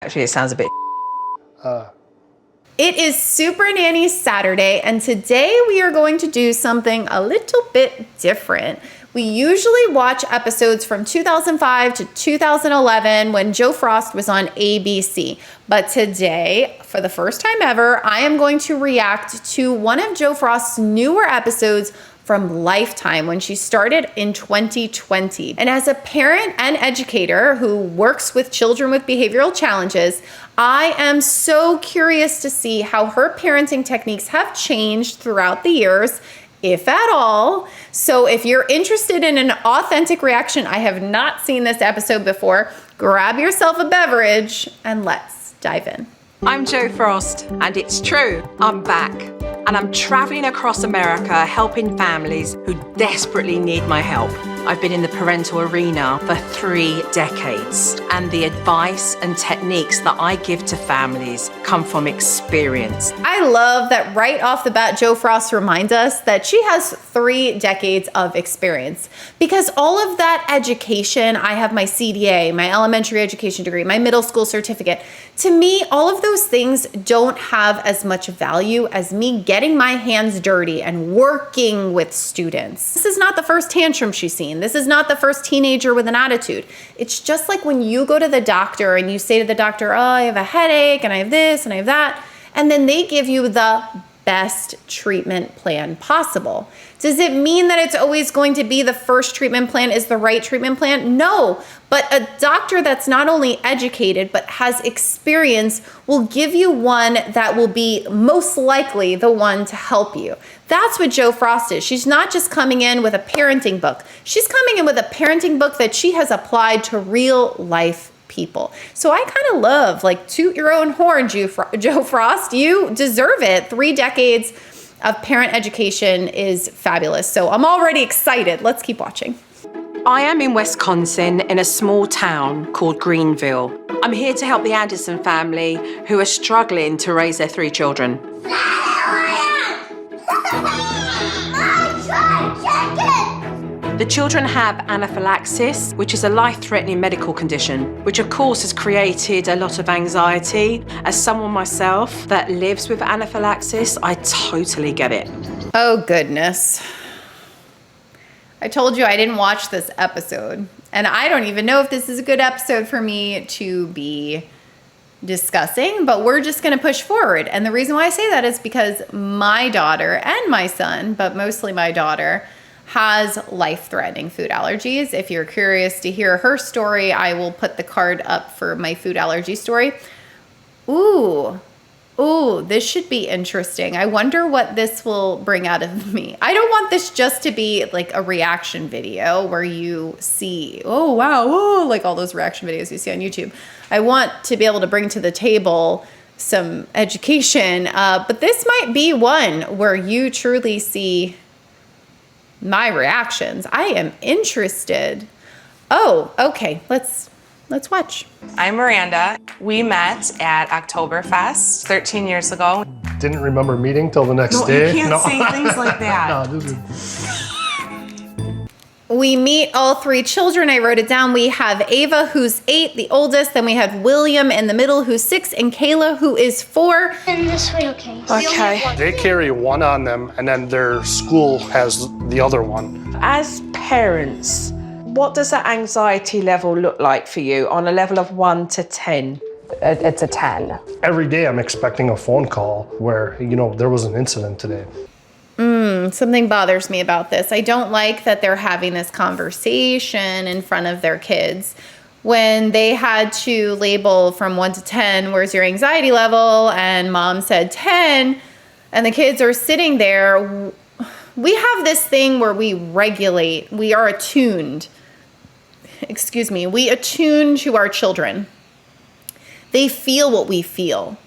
Actually, it sounds a bit. It is Supernanny Saturday, and today we are going to do something a little bit different. We usually watch episodes from 2005 to 2011 when Joe Frost was on ABC. But today, for the first time ever, I am going to react to one of Joe Frost's newer episodes from Lifetime when she started in 2020. And as a parent and educator who works with children with behavioral challenges, I am so curious to see how her parenting techniques have changed throughout the years, if at all. So if you're interested in an authentic reaction, I have not seen this episode before, grab yourself a beverage and let's dive in. I'm Joe Frost, and it's true, I'm back. And I'm traveling across America helping families who desperately need my help. I've been in the parental arena for 3 decades, and the advice and techniques that I give to families come from experience. I love that right off the bat, Joe Frost reminds us that she has 3 decades of experience, because all of that education, I have my CDA, my elementary education degree, my middle school certificate. To me, all of those things don't have as much value as me getting my hands dirty and working with students. This is not the first tantrum she's seen. This is not the first teenager with an attitude. It's just like when you go to the doctor and you say to the doctor, oh, I have a headache and I have this and I have that, and then they give you the best treatment plan possible. Does it mean that it's always going to be the first treatment plan is the right treatment plan? No, but a doctor that's not only educated but has experience will give you one that will be most likely the one to help you. That's what Joe Frost is. She's not just coming in with a parenting book. She's coming in with a parenting book that she has applied to real life people. So I kind of love, like, toot your own horn, Joe Frost. You deserve it. 3 decades of parent education is fabulous. So I'm already excited. Let's keep watching. I am in Wisconsin in a small town called Greenville. I'm here to help the Anderson family who are struggling to raise their 3 children. The children have anaphylaxis, which is a life-threatening medical condition, which of course has created a lot of anxiety. As someone myself that lives with anaphylaxis, I totally get it. Oh goodness. I told you I didn't watch this episode, and I don't even know if this is a good episode for me to be discussing, but we're just going to push forward. And the reason why I say that is because my daughter and my son, but mostly my daughter, has life-threatening food allergies. If you're curious to hear her story, I will put the card up for my food allergy story. Ooh, this should be interesting. I wonder what this will bring out of me. I don't want this just to be like a reaction video where you see, oh, wow, oh, like all those reaction videos you see on YouTube. I want to be able to bring to the table some education, but this might be one where you truly see my reactions. I am interested. Oh, okay, let's watch. I'm Miranda. We met at Oktoberfest 13 years ago. Didn't remember meeting till the next day. You can't say things like that. We meet all 3 children. I wrote it down. We have Ava, who's 8, the oldest. Then we have William in the middle, who's 6, and Kayla, who is 4. In this way, okay? Okay. They carry one on them, and then their school has the other one. As parents, what does that anxiety level look like for you on a level of 1 to 10? It's a 10. Every day I'm expecting a phone call where, there was an incident today. Something bothers me about this. I don't like that they're having this conversation in front of their kids. When they had to label from 1 to 10, where's your anxiety level? And mom said 10, and the kids are sitting there. We have this thing where we regulate, we are attuned. We attune to our children. They feel what we feel.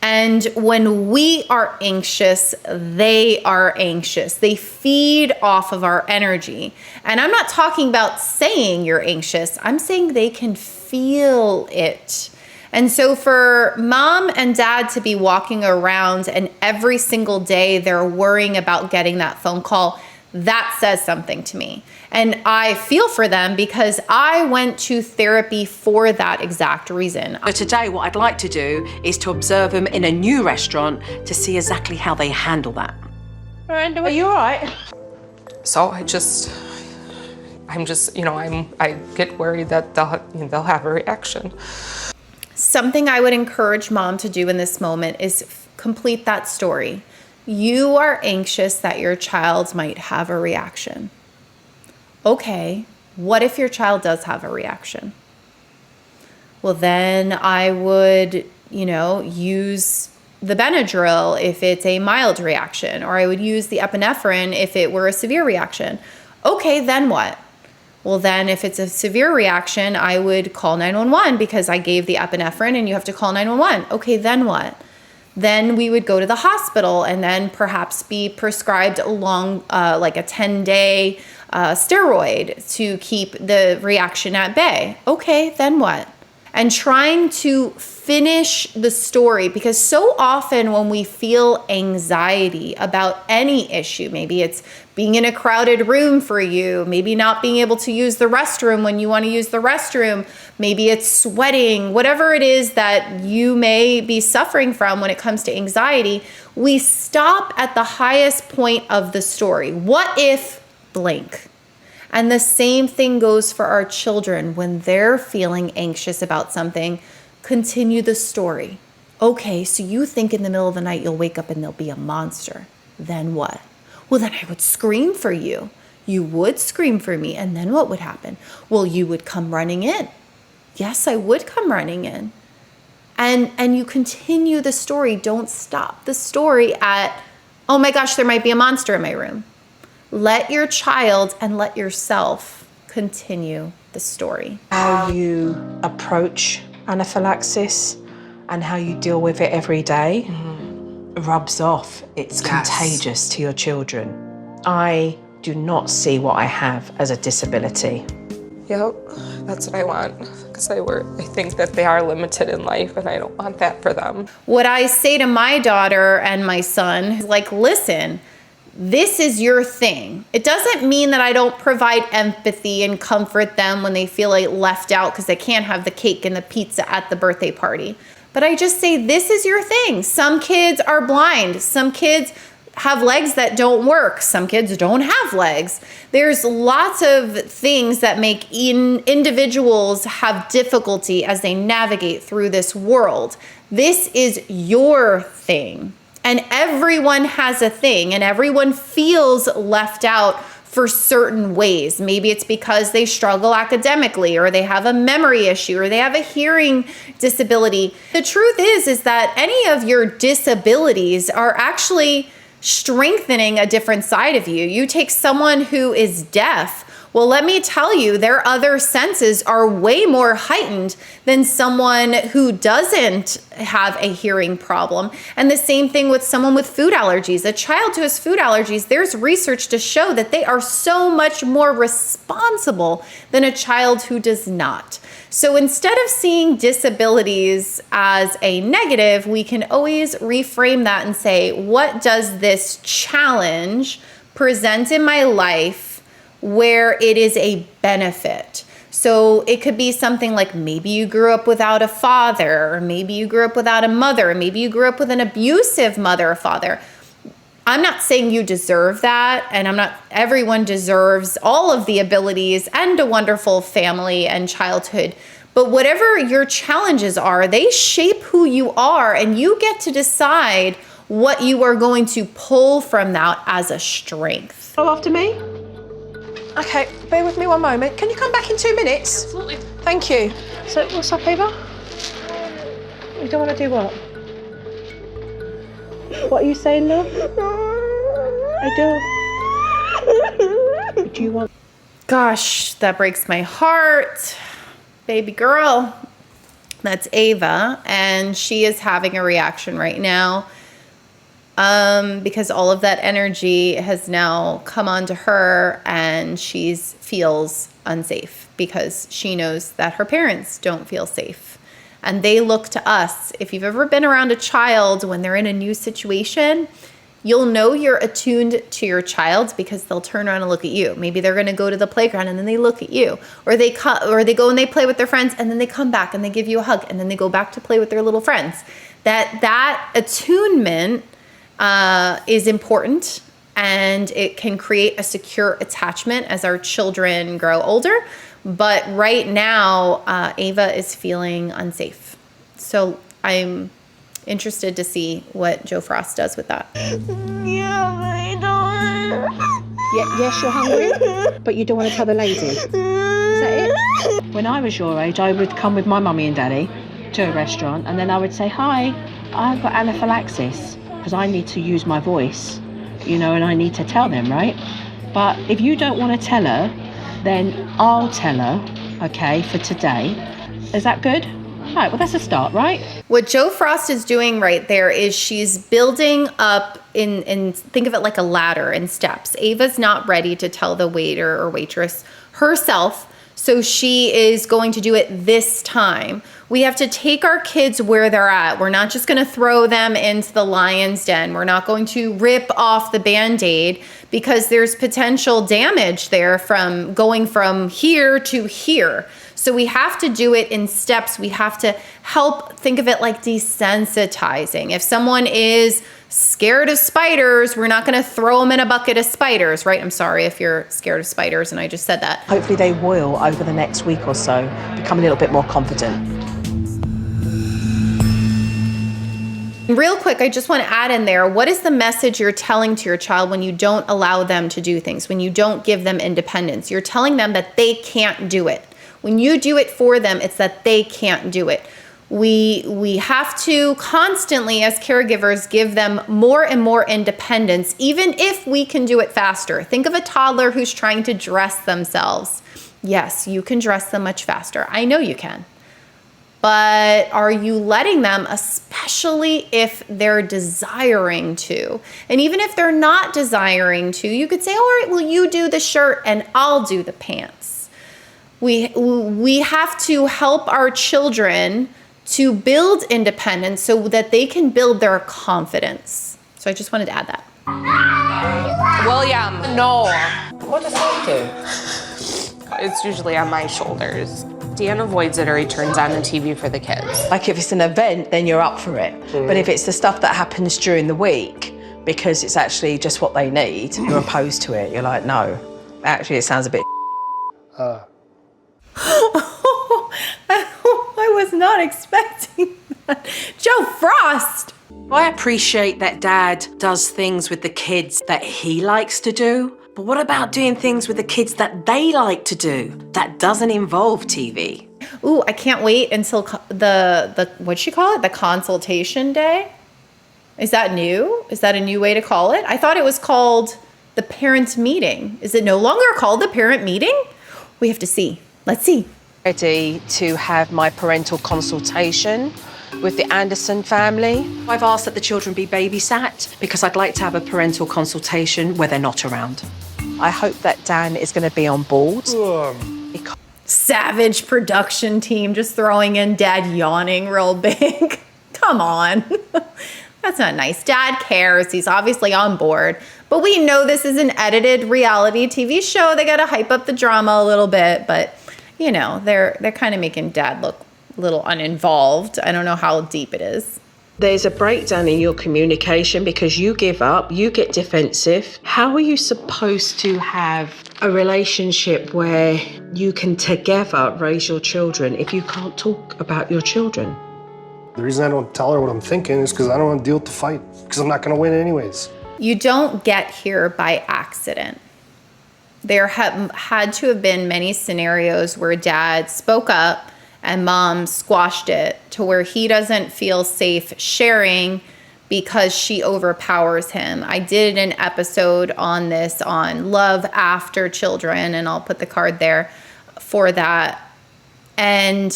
And when we are anxious, they are anxious. They feed off of our energy. And I'm not talking about saying you're anxious. I'm saying they can feel it. And so for mom and dad to be walking around and every single day they're worrying about getting that phone call, That says something to me. And I feel for them because I went to therapy for that exact reason. So today, what I'd like to do is to observe them in a new restaurant to see exactly how they handle that. Miranda, are you all right? So I get worried that they'll have a reaction. Something I would encourage mom to do in this moment is complete that story. You are anxious that your child might have a reaction. Okay, what if your child does have a reaction? Well, then I would, use the Benadryl if it's a mild reaction, or I would use the epinephrine if it were a severe reaction. Okay, then what? Well, then if it's a severe reaction, I would call 911 because I gave the epinephrine and you have to call 911. Okay, then what? Then we would go to the hospital and then perhaps be prescribed a 10-day steroid to keep the reaction at bay. Okay, then what? And trying to finish the story, because so often when we feel anxiety about any issue, maybe it's being in a crowded room for you, maybe not being able to use the restroom when you want to use the restroom, maybe it's sweating, whatever it is that you may be suffering from when it comes to anxiety, we stop at the highest point of the story. What if blank? And the same thing goes for our children when they're feeling anxious about something. Continue the story. Okay, so you think in the middle of the night you'll wake up and there'll be a monster. Then what? Well, then I would scream for you. You would scream for me. And then what would happen? Well, you would come running in. Yes, I would come running in. And you continue the story. Don't stop the story at, oh my gosh, there might be a monster in my room. Let your child and let yourself continue the story. How you approach anaphylaxis and how you deal with it every day rubs off. It's contagious to your children. I do not see what I have as a disability. Yep, that's what I want. Because I think that they are limited in life and I don't want that for them. What I say to my daughter and my son is listen, this is your thing. It doesn't mean that I don't provide empathy and comfort them when they feel left out because they can't have the cake and the pizza at the birthday party. But I just say, this is your thing. Some kids are blind. Some kids have legs that don't work. Some kids don't have legs. There's lots of things that make individuals have difficulty as they navigate through this world. This is your thing. And everyone has a thing, and everyone feels left out for certain ways. Maybe it's because they struggle academically, or they have a memory issue, or they have a hearing disability. The truth is that any of your disabilities are actually strengthening a different side of you. You take someone who is deaf. Well, let me tell you, their other senses are way more heightened than someone who doesn't have a hearing problem. And the same thing with someone with food allergies. A child who has food allergies, there's research to show that they are so much more responsible than a child who does not. So instead of seeing disabilities as a negative, we can always reframe that and say, what does this challenge present in my life where it is a benefit? So it could be something like maybe you grew up without a father, or maybe you grew up without a mother, maybe you grew up with an abusive mother or father. I'm not saying you deserve that, and everyone deserves all of the abilities and a wonderful family and childhood. But whatever your challenges are, they shape who you are, and you get to decide what you are going to pull from that as a strength. Follow after me. Okay, bear with me one moment. Can you come back in 2 minutes? Absolutely. Thank you. So, what's up, Eva? You don't want to do what? What are you saying, love? I do. Do you want... Gosh, that breaks my heart. Baby girl. That's Ava, and she is having a reaction right now. Because all of that energy has now come onto her, and she feels unsafe because she knows that her parents don't feel safe. And they look to us. If you've ever been around a child when they're in a new situation, You'll know you're attuned to your child because they'll turn around and look at you. Maybe they're going to go to the playground and then they look at you, or they go and they play with their friends and then they come back and they give you a hug and then they go back to play with their little friends. That attunement is important, and it can create a secure attachment as our children grow older. But right now, Ava is feeling unsafe. So I'm interested to see what Joe Frost does with that. Yeah, I don't. Yes, you're hungry, but you don't want to tell the lady. Is that it? When I was your age, I would come with my mummy and daddy to a restaurant, and then I would say, hi, I've got anaphylaxis, because I need to use my voice, and I need to tell them, right? But if you don't want to tell her, then I'll tell her, okay, for today. Is that good? All right, well, that's a start, right? What Joe Frost is doing right there is she's building up in think of it like a ladder in steps. Ava's not ready to tell the waiter or waitress herself, so she is going to do it this time. We have to take our kids where they're at. We're not just going to throw them into the lion's den. We're not going to rip off the Band-Aid, because there's potential damage there from going from here to here. So we have to do it in steps. We have to help, think of it like desensitizing. If someone is scared of spiders, we're not going to throw them in a bucket of spiders, right? I'm sorry if you're scared of spiders and I just said that. Hopefully they will, over the next week or so, become a little bit more confident. Real quick, I just want to add in there, what is the message you're telling to your child when you don't allow them to do things, when you don't give them independence? You're telling them that they can't do it. When you do it for them, it's that they can't do it. We have to constantly, as caregivers, give them more and more independence, even if we can do it faster. Think of a toddler who's trying to dress themselves. Yes, you can dress them much faster. I know you can. But are you letting them, especially if they're desiring to? And even if they're not desiring to, you could say, all right, well, you do the shirt and I'll do the pants. We have to help our children to build independence so that they can build their confidence. So I just wanted to add that. William, no. What does that do? It's usually on my shoulders. Dan avoids it, or he turns on the TV for the kids. Like if it's an event, then you're up for it. But if it's the stuff that happens during the week, because it's actually just what they need, you're opposed to it. You're like, no. Actually, it sounds a bit I was not expecting that. Joe Frost! I appreciate that Dad does things with the kids that he likes to do, but what about doing things with the kids that they like to do that doesn't involve TV? Ooh, I can't wait until the what'd she call it? The consultation day? Is that new? Is that a new way to call it? I thought it was called the parent meeting. Is it no longer called the parent meeting? We have to see. Let's see. ready to have my parental consultation with the Anderson family. I've asked that the children be babysat because I'd like to have a parental consultation where they're not around. I hope that Dan is going to be on board. Savage production team just throwing in Dad yawning real big. Come on. That's not nice. Dad cares. He's obviously on board. But we know this is an edited reality TV show. They got to hype up the drama a little bit. But, you know, they're kind of making Dad look a little uninvolved. I don't know how deep it is. There's a breakdown in your communication because you give up, you get defensive. How are you supposed to have a relationship where you can together raise your children if you can't talk about your children? The reason I don't tell her what I'm thinking is because I don't want to deal with the fight, because I'm not going to win anyways. You don't get here by accident. There had to have been many scenarios where Dad spoke up and Mom squashed it to where he doesn't feel safe sharing because she overpowers him. I did an episode on this on love after children, and I'll put the card there for that. And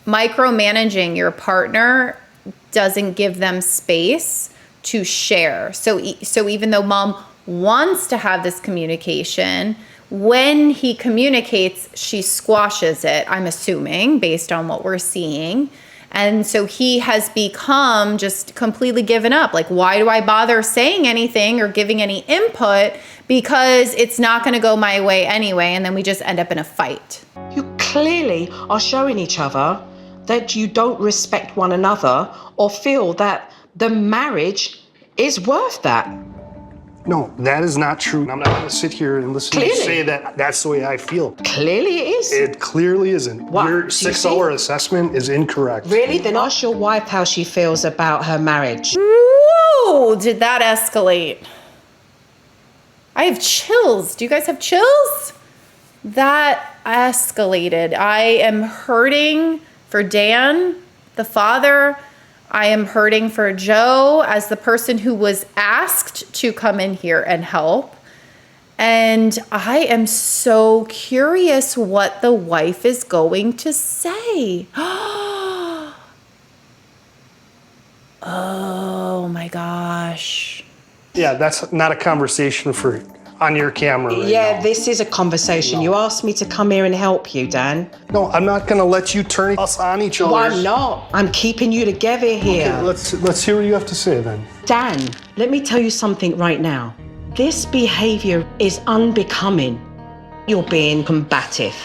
micromanaging your partner doesn't give them space to share. So even though Mom wants to have this communication, when he communicates, she squashes it, I'm assuming, based on what we're seeing. And so he has become just completely given up. Like, why do I bother saying anything or giving any input? Because it's not going to go my way anyway. And then we just end up in a fight. You clearly are showing each other that you don't respect one another or feel that the marriage is worth that. No, that is not true. I'm not going to sit here and listen to you say that that's the way I feel. Clearly it is. It clearly isn't. What? Your 6-hour assessment is incorrect. Really? Then ask your wife how she feels about her marriage. Whoa, did that escalate? I have chills. Do you guys have chills? That escalated. I am hurting for Dan, the father. I am hurting for Joe as the person who was asked to come in here and help. And I am so curious what the wife is going to say. Oh my gosh. Yeah, that's not a conversation for on your camera right now. This is a conversation. You asked me to come here and help you, Dan. No, I'm not going to let you turn us on each other. Why not? I'm keeping you together here. Okay, let's hear what you have to say then. Dan, let me tell you something right now. This behavior is unbecoming. You're being combative.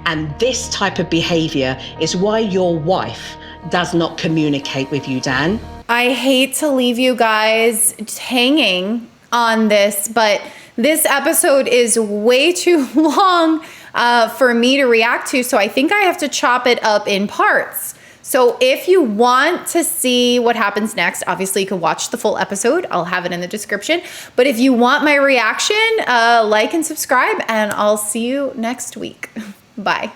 And this type of behavior is why your wife does not communicate with you, Dan. I hate to leave you guys hanging on this, but this episode is way too long for me to react to, so I think I have to chop it up in parts. So if you want to see what happens next, obviously you can watch the full episode. I'll have it in the description. But if you want my reaction, like and subscribe, and I'll see you next week. Bye.